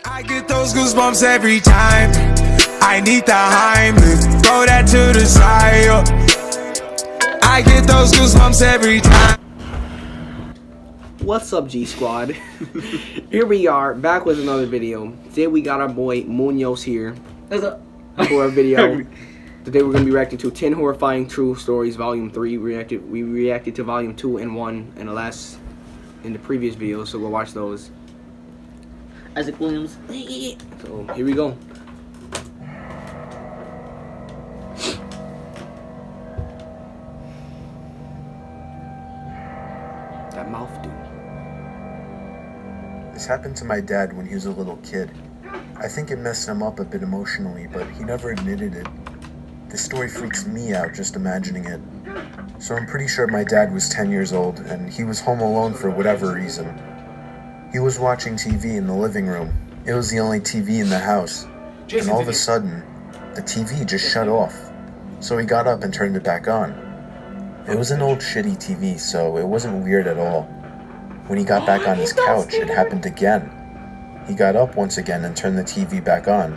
I get those goosebumps every time. I need the Heimlich, throw that to the side. I get those goosebumps every time. What's up, G Squad? Here we are, back with another video. Today we got our boy Munoz here for a video. Today we're going to be reacting to 10 Horrifying True Stories Volume 3. We reacted to Volume 2 and 1 in the previous video, so go watch those. Isaac Williams. So here we go. That mouth dude. This happened to my dad when he was a little kid. I think it messed him up a bit emotionally, but he never admitted it. This story freaks me out just imagining it. So I'm pretty sure my dad was 10 years old and he was home alone for whatever reason. He was watching TV in the living room. It was the only TV in the house. And all of a sudden, the TV just shut off. So he got up and turned it back on. It was an old shitty TV, so it wasn't weird at all. When he got back on his couch, it happened again. He got up once again and turned the TV back on.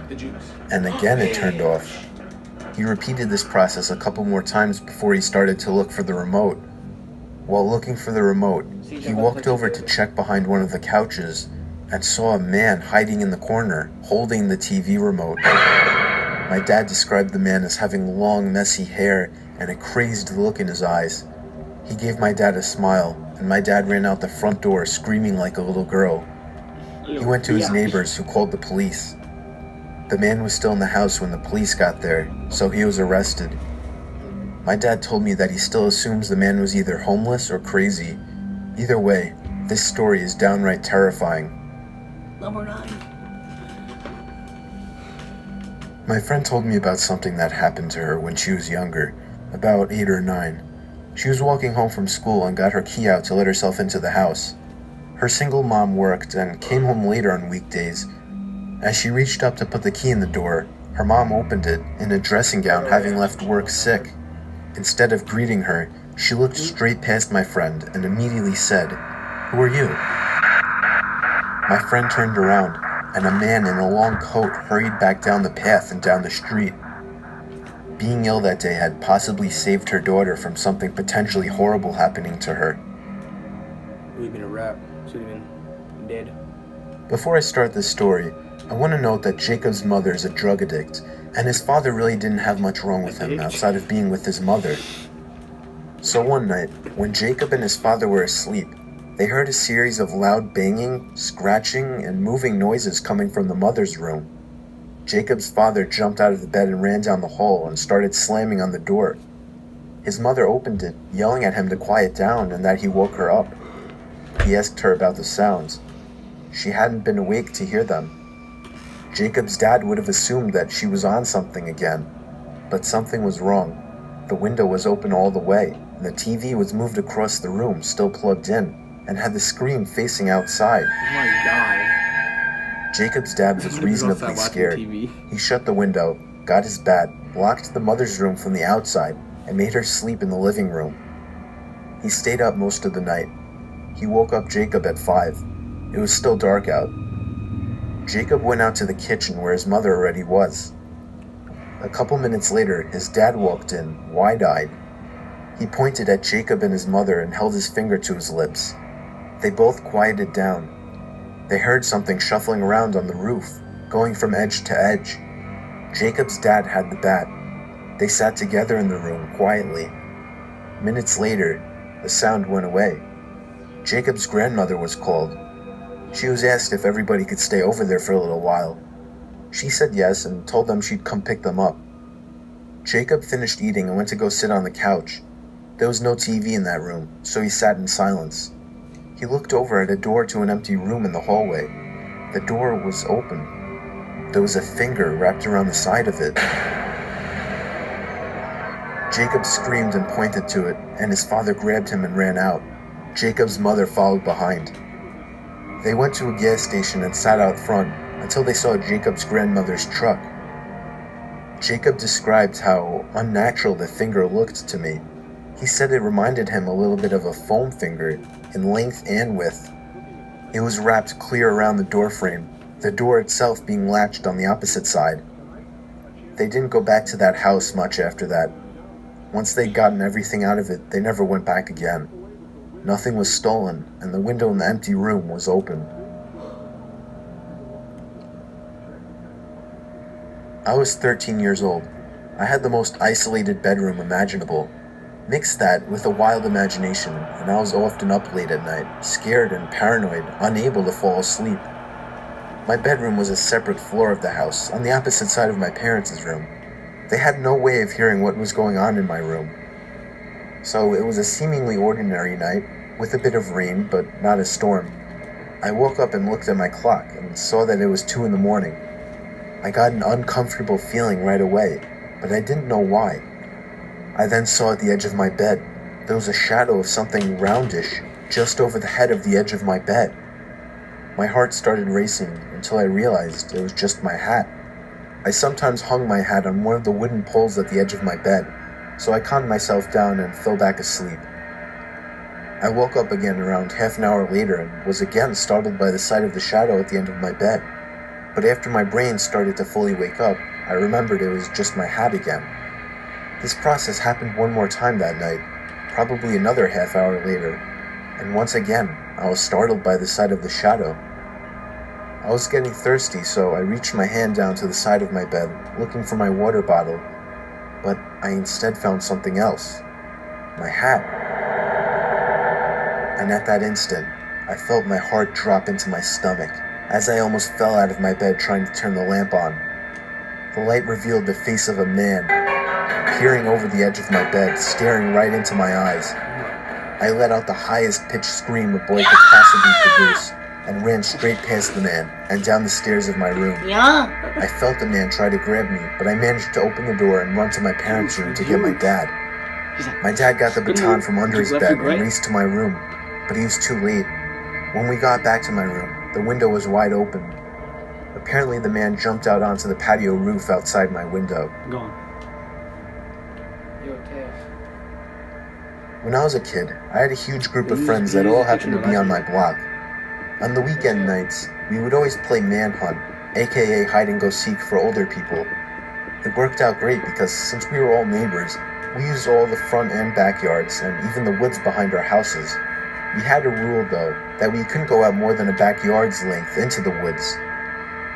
And again it turned off. He repeated this process a couple more times before he started to look for the remote. While looking for the remote, he walked over to check behind one of the couches and saw a man hiding in the corner, holding the TV remote. My dad described the man as having long, messy hair and a crazed look in his eyes. He gave my dad a smile, and my dad ran out the front door screaming like a little girl. He went to his neighbors, who called the police. The man was still in the house when the police got there, so he was arrested. My dad told me that he still assumes the man was either homeless or crazy. Either way, this story is downright terrifying. Number 9. My friend told me about something that happened to her when she was younger, about 8 or 9. She was walking home from school and got her key out to let herself into the house. Her single mom worked and came home later on weekdays. As she reached up to put the key in the door, her mom opened it in a dressing gown, having left work sick. Instead of greeting her, she looked straight past my friend and immediately said, "Who are you?" My friend turned around, and a man in a long coat hurried back down the path and down the street. Being ill that day had possibly saved her daughter from something potentially horrible happening to her. It would have been a wrap. Should have been dead. Before I start this story, I want to note that Jacob's mother is a drug addict, and his father really didn't have much wrong with him outside of being with his mother. So one night, when Jacob and his father were asleep, they heard a series of loud banging, scratching, and moving noises coming from the mother's room. Jacob's father jumped out of the bed and ran down the hall and started slamming on the door. His mother opened it, yelling at him to quiet down and that he woke her up. He asked her about the sounds. She hadn't been awake to hear them. Jacob's dad would have assumed that she was on something again, but something was wrong. The window was open all the way, and the TV was moved across the room, still plugged in, and had the screen facing outside. Oh my god. Jacob's dad was reasonably scared. He shut the window, got his bat, locked the mother's room from the outside, and made her sleep in the living room. He stayed up most of the night. He woke up Jacob at 5. It was still dark out. Jacob went out to the kitchen where his mother already was. A couple minutes later, his dad walked in, wide-eyed. He pointed at Jacob and his mother and held his finger to his lips. They both quieted down. They heard something shuffling around on the roof, going from edge to edge. Jacob's dad had the bat. They sat together in the room, quietly. Minutes later, the sound went away. Jacob's grandmother was called. She was asked if everybody could stay over there for a little while. She said yes and told them she'd come pick them up. Jacob finished eating and went to go sit on the couch. There was no TV in that room, so he sat in silence. He looked over at a door to an empty room in the hallway. The door was open. There was a finger wrapped around the side of it. Jacob screamed and pointed to it, and his father grabbed him and ran out. Jacob's mother followed behind. They went to a gas station and sat out front until they saw Jacob's grandmother's truck. Jacob described how unnatural the finger looked to me. He said it reminded him a little bit of a foam finger in length and width. It was wrapped clear around the doorframe, the door itself being latched on the opposite side. They didn't go back to that house much after that. Once they'd gotten everything out of it, they never went back again. Nothing was stolen, and the window in the empty room was open. I was 13 years old. I had the most isolated bedroom imaginable. Mix that with a wild imagination, and I was often up late at night, scared and paranoid, unable to fall asleep. My bedroom was a separate floor of the house, on the opposite side of my parents' room. They had no way of hearing what was going on in my room. So it was a seemingly ordinary night, with a bit of rain, but not a storm. I woke up and looked at my clock, and saw that it was 2 in the morning. I got an uncomfortable feeling right away, but I didn't know why. I then saw at the edge of my bed, there was a shadow of something roundish, just over the head of the edge of my bed. My heart started racing until I realized it was just my hat. I sometimes hung my hat on one of the wooden poles at the edge of my bed, so I calmed myself down and fell back asleep. I woke up again around half an hour later and was again startled by the sight of the shadow at the end of my bed. But after my brain started to fully wake up, I remembered it was just my hat again. This process happened one more time that night, probably another half hour later, and once again, I was startled by the sight of the shadow. I was getting thirsty, so I reached my hand down to the side of my bed, looking for my water bottle, but I instead found something else. My hat. And at that instant, I felt my heart drop into my stomach, as I almost fell out of my bed trying to turn the lamp on. The light revealed the face of a man, peering over the edge of my bed, staring right into my eyes. I let out the highest pitched scream a boy could possibly produce, and ran straight past the man, and down the stairs of my room. Yeah. I felt the man try to grab me, but I managed to open the door and run to my parents' room to get my dad. My dad got the baton from under his bed and raced to my room, but he was too late. When we got back to my room, the window was wide open. Apparently the man jumped out onto the patio roof outside my window. Go on. When I was a kid, I had a huge group of friends that all happened to be on my block. On the weekend nights, we would always play manhunt, aka hide and go seek for older people. It worked out great because since we were all neighbors, we used all the front and backyards and even the woods behind our houses. We had a rule though, that we couldn't go out more than a backyard's length into the woods.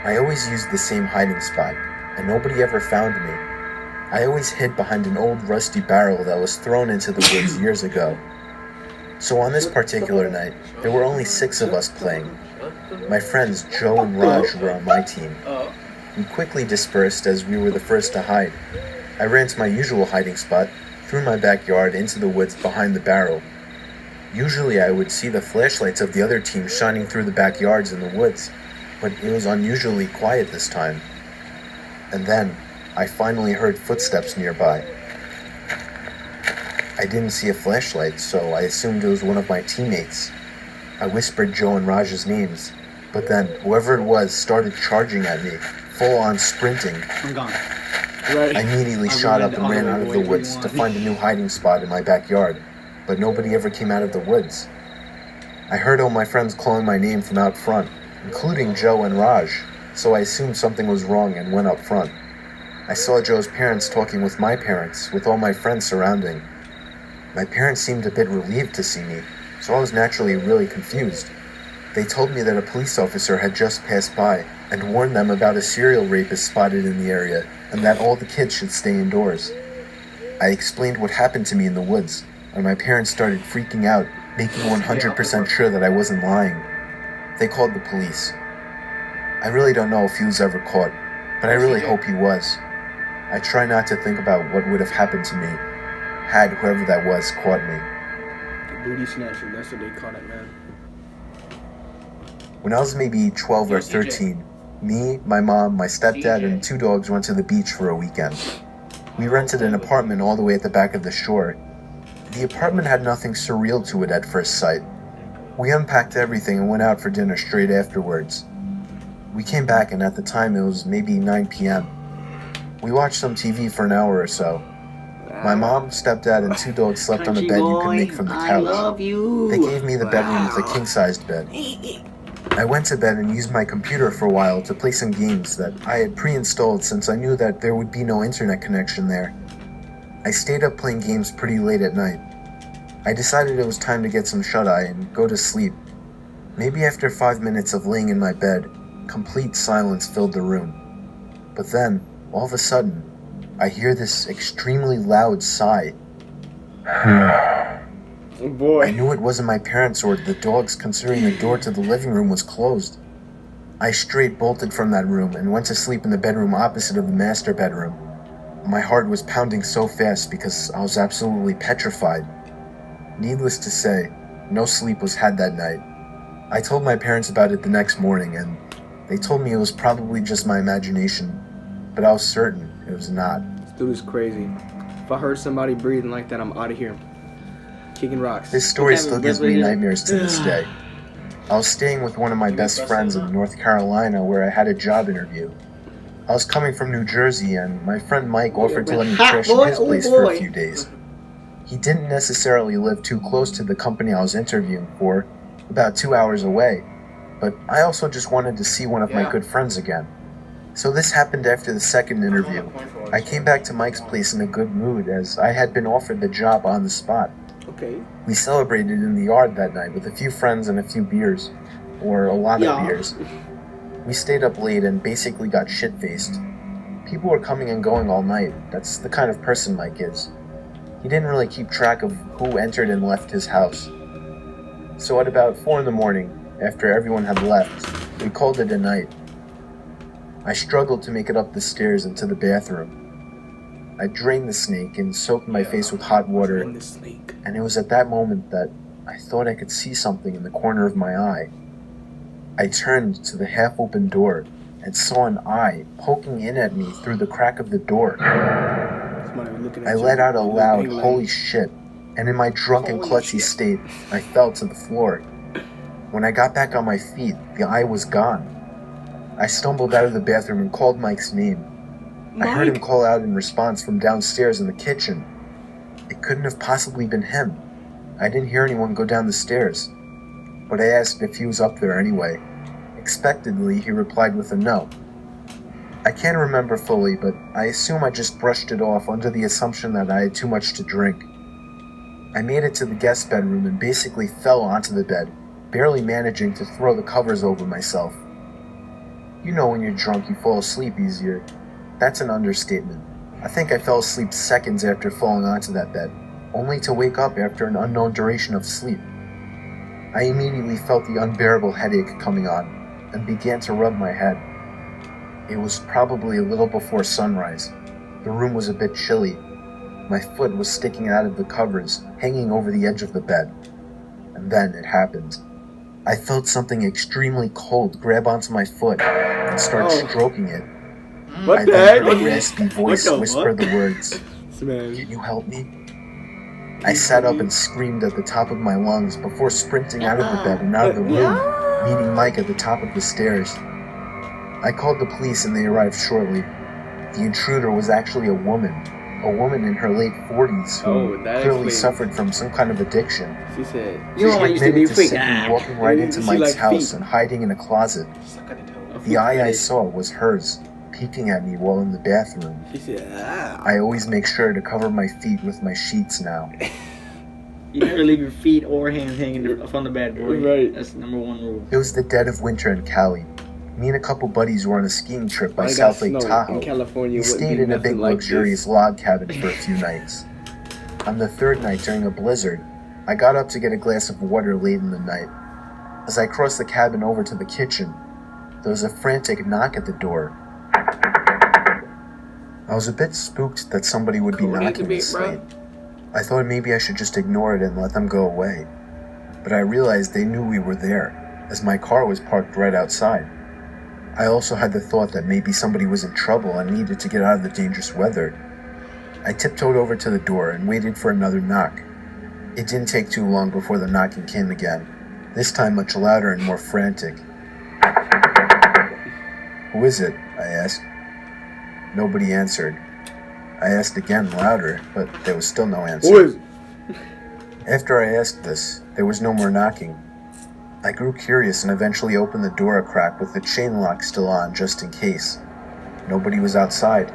I always used the same hiding spot, and nobody ever found me. I always hid behind an old rusty barrel that was thrown into the woods years ago. So on this particular night, there were only 6 of us playing. My friends Joe and Raj were on my team. We quickly dispersed as we were the first to hide. I ran to my usual hiding spot, through my backyard into the woods behind the barrel. Usually I would see the flashlights of the other team shining through the backyards in the woods, but it was unusually quiet this time. And then, I finally heard footsteps nearby. I didn't see a flashlight, so I assumed it was one of my teammates. I whispered Joe and Raj's names, but then whoever it was started charging at me, full on sprinting. I'm gone. Right. I immediately shot up and ran out of the woods to find a new hiding spot in my backyard, but nobody ever came out of the woods. I heard all my friends calling my name from out front, including Joe and Raj, so I assumed something was wrong and went up front. I saw Joe's parents talking with my parents, with all my friends surrounding. My parents seemed a bit relieved to see me, so I was naturally really confused. They told me that a police officer had just passed by and warned them about a serial rapist spotted in the area and that all the kids should stay indoors. I explained what happened to me in the woods, and my parents started freaking out, making 100% sure that I wasn't lying. They called the police. I really don't know if he was ever caught, but I really hope he was. I try not to think about what would have happened to me had whoever that was caught me. The booty snatcher, that's what they call it, man. When I was maybe 12 or 13, me, my mom, my stepdad, and 2 dogs went to the beach for a weekend. We rented an apartment all the way at the back of the shore. The apartment had nothing surreal to it at first sight. We unpacked everything and went out for dinner straight afterwards. We came back and at the time it was maybe 9 p.m. We watched some TV for an hour or so. My mom, stepdad, and 2 dogs slept on a bed you could make from the couch. I love you. They gave me the bedroom with a king-sized bed. I went to bed and used my computer for a while to play some games that I had pre-installed since I knew that there would be no internet connection there. I stayed up playing games pretty late at night. I decided it was time to get some shut-eye and go to sleep. Maybe after 5 minutes of laying in my bed, complete silence filled the room. But then, all of a sudden, I hear this extremely loud sigh. Oh boy. I knew it wasn't my parents or the dogs, considering the door to the living room was closed. I straight bolted from that room and went to sleep in the bedroom opposite of the master bedroom. My heart was pounding so fast because I was absolutely petrified. Needless to say, no sleep was had that night. I told my parents about it the next morning, and they told me it was probably just my imagination, but I was certain it was not. This dude is crazy. If I heard somebody breathing like that, I'm out of here. Kicking rocks. This story Okay, still but gives me really- nightmares to this day. I was staying with one of my best friends in North Carolina where I had a job interview. I was coming from New Jersey, and my friend Mike offered to let me crash at his place for a few days. He didn't necessarily live too close to the company I was interviewing for, about 2 hours away, but I also just wanted to see one of my good friends again. So this happened after the second interview. I came back to Mike's place in a good mood as I had been offered the job on the spot. Okay. We celebrated in the yard that night with a few friends and a few beers, or a lot of Yeah. beers. We stayed up late and basically got shit-faced. People were coming and going all night. That's the kind of person Mike is. He didn't really keep track of who entered and left his house. So at about 4 in the morning, after everyone had left, we called it a night. I struggled to make it up the stairs and to the bathroom. I drained the snake and soaked my face with hot water, And the snake. and it was at that moment that I thought I could see something in the corner of my eye. I turned to the half-open door and saw an eye poking in at me through the crack of the door. Somebody looking at I you. let out a loud, Like, holy shit, and in my drunken, Holy klutzy shit. state, I fell to the floor. When I got back on my feet, the eye was gone. I stumbled out of the bathroom and called Mike's name. I heard him Mike? call out in response from downstairs in the kitchen. It couldn't have possibly been him. I didn't hear anyone go down the stairs, but I asked if he was up there anyway. Expectedly, he replied with a no. I can't remember fully, but I assume I just brushed it off under the assumption that I had too much to drink. I made it to the guest bedroom and basically fell onto the bed, barely managing to throw the covers over myself. You know when you're drunk you fall asleep easier. That's an understatement. I think I fell asleep seconds after falling onto that bed, only to wake up after an unknown duration of sleep. I immediately felt the unbearable headache coming on, and began to rub my head. It was probably a little before sunrise. The room was a bit chilly. My foot was sticking out of the covers, hanging over the edge of the bed. And then it happened. I felt something extremely cold grab onto my foot and start Oh. stroking it. What I the then heck? heard a raspy voice the whisper fuck? the words, Man. "Can you help me?" I sat up and screamed at the top of my lungs before sprinting out of the bed and out of the room, meeting Mike at the top of the stairs. I called the police and they arrived shortly. The intruder was actually a woman in her late 40s who Oh, that clearly explains- suffered from some kind of addiction. She said, You know She I used to be a admitted freak. simply walking right into She Mike's like house feet. and hiding in a closet. The eye I saw was hers, peeking at me while in the bathroom. she said, ah. I always make sure to cover my feet with my sheets now. You never leave your feet or hands hanging from the bed, boy. Right. That's the number one rule. It was the dead of winter in Cali. Me and a couple buddies were on a skiing trip by Why got South Lake snow Tahoe. in California? We wouldn't stayed be in a nothing big like luxurious log cabin for a few nights. On the third night during a blizzard, I got up to get a glass of water late in the night. As I crossed the cabin over to the kitchen, there was a frantic knock at the door. I was a bit spooked that somebody would be Cool, need to knocking be, this bro. late. I thought maybe I should just ignore it and let them go away. But I realized they knew we were there, as my car was parked right outside. I also had the thought that maybe somebody was in trouble and needed to get out of the dangerous weather. I tiptoed over to the door and waited for another knock. It didn't take too long before the knocking came again, this time much louder and more frantic. "Who is it?" I asked. Nobody answered. I asked again louder, but there was still no answer. Who is it? After I asked this, there was no more knocking. I grew curious and eventually opened the door a crack with the chain lock still on just in case. Nobody was outside.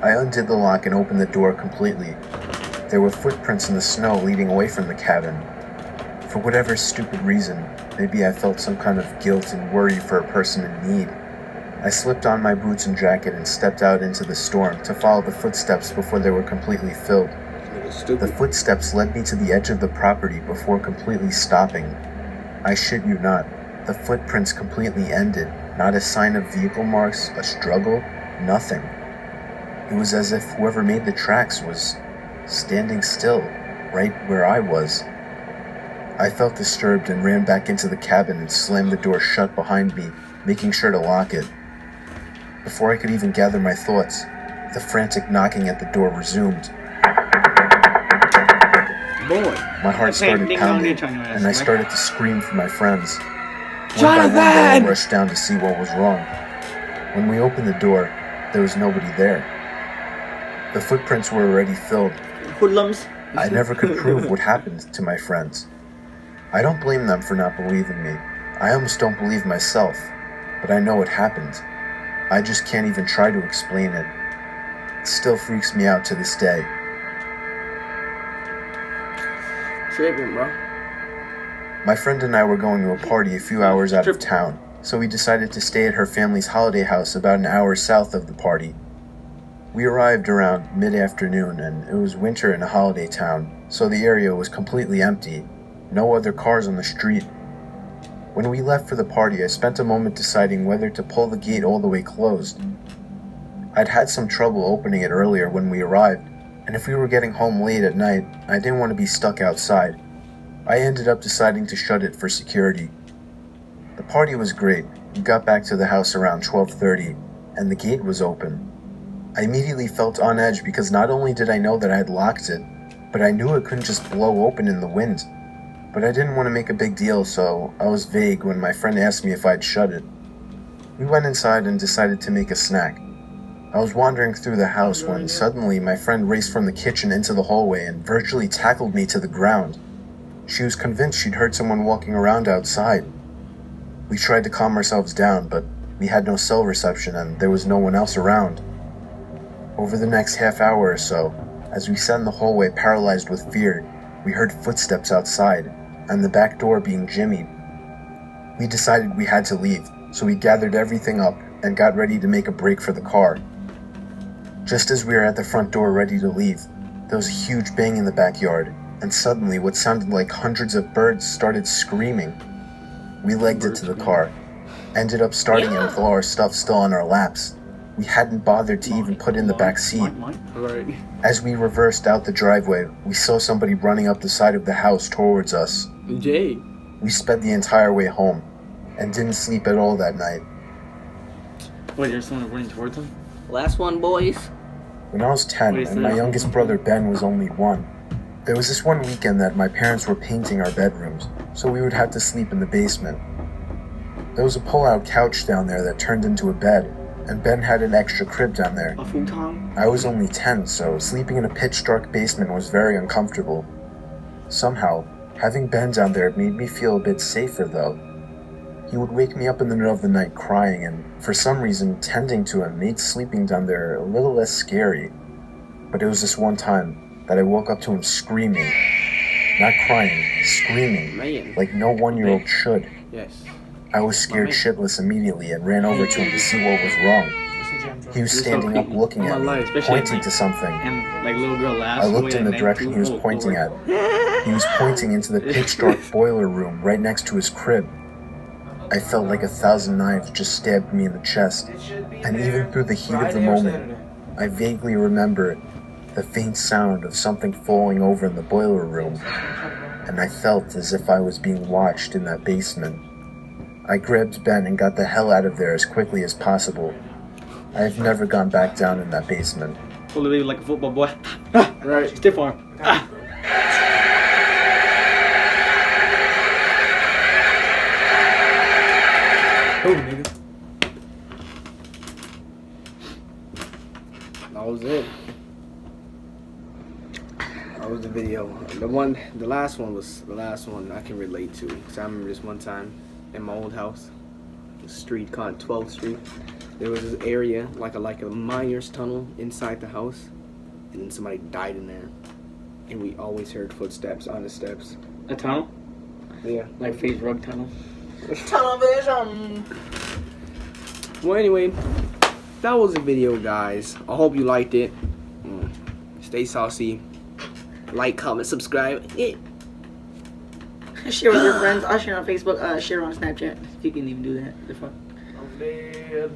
I undid the lock and opened the door completely. There were footprints in the snow leading away from the cabin. For whatever stupid reason, maybe I felt some kind of guilt and worry for a person in need. I slipped on my boots and jacket and stepped out into the storm to follow the footsteps before they were completely filled. The footsteps led me to the edge of the property before completely stopping. I shit you not, the footprints completely ended. Not a sign of vehicle marks, a struggle, nothing. It was as if whoever made the tracks was standing still, right where I was. I felt disturbed and ran back into the cabin and slammed the door shut behind me, making sure to lock it. Before I could even gather my thoughts, the frantic knocking at the door resumed. Boy. My heart started pounding, and I started to scream for my friends. One by one, they Jonathan! all rushed down to see what was wrong. When we opened the door, there was nobody there. The footprints were already filled. Hoodlums. I never could prove what happened to my friends. I don't blame them for not believing me. I almost don't believe myself, but I know it happened. I just can't even try to explain it. It still freaks me out to this day. Tripping, bro. My friend and I were going to a party a few hours out of town, so we decided to stay at her family's holiday house about an hour south of the party. We arrived around mid-afternoon, and it was winter in a holiday town, so the area was completely empty. No other cars on the street. When we left for the party, I spent a moment deciding whether to pull the gate all the way closed. I'd had some trouble opening it earlier when we arrived, and if we were getting home late at night, I didn't want to be stuck outside. I ended up deciding to shut it for security. The party was great. We got back to the house around 12:30, and the gate was open. I immediately felt on edge because not only did I know that I had locked it, but I knew it couldn't just blow open in the wind. But I didn't want to make a big deal, so I was vague when my friend asked me if I'd shut it. We went inside and decided to make a snack. I was wandering through the house when suddenly my friend raced from the kitchen into the hallway and virtually tackled me to the ground. She was convinced she'd heard someone walking around outside. We tried to calm ourselves down, but we had no cell reception and there was no one else around. Over the next half hour or so, as we sat in the hallway paralyzed with fear, we heard footsteps outside and the back door being jimmied. We decided we had to leave, so we gathered everything up and got ready to make a break for the car. Just as we were at the front door ready to leave, there was a huge bang in the backyard, and suddenly what sounded like hundreds of birds started screaming. We legged it to the car, ended up starting it with all our stuff still on our laps. We hadn't bothered to even put in the back seat. Right. As we reversed out the driveway, we saw somebody running up the side of the house towards us. Jay. We sped the entire way home, and didn't sleep at all that night. Wait, there's someone running towards him? Last one, boys. When I was 10 and my youngest brother Ben was only 1, there was this one weekend that my parents were painting our bedrooms, so we would have to sleep in the basement. There was a pull-out couch down there that turned into a bed, and Ben had an extra crib down there. A futon? I was only 10, so sleeping in a pitch-dark basement was very uncomfortable. Somehow, having Ben down there made me feel a bit safer though. He would wake me up in the middle of the night crying, and for some reason, tending to him made sleeping down there a little less scary. But it was this one time that I woke up to him screaming. Not crying, screaming, Man. like no 1-year-old should. Yes. I was scared shitless immediately and ran over to him to see what was wrong. He was standing up looking at me, pointing to something. And like little girl laughs. I looked in the direction he was pointing at. He was pointing into the pitch-dark boiler room right next to his crib. I felt like 1,000 knives just stabbed me in the chest, and even through the heat of the moment, I vaguely remember the faint sound of something falling over in the boiler room, and I felt as if I was being watched in that basement. I grabbed Ben and got the hell out of there as quickly as possible. I have never gone back down in that basement. Pull the baby like a football boy. Right. Stiff arm. Oh, nigga. That was it. That was the video. The last one was the last one I can relate to. Cause I remember this one time in my old house, the street called 12th Street. There was this area like a miner's tunnel inside the house, and then somebody died in there, and we always heard footsteps on the steps. A tunnel? Yeah. Like Phase Rug Tunnel? Television. Well, anyway, that was the video, guys. I hope you liked it. Stay saucy. Like, comment, subscribe. Share with your friends. I'll share on Facebook. Share on Snapchat. If you can even do that. The fuck. I'm dead.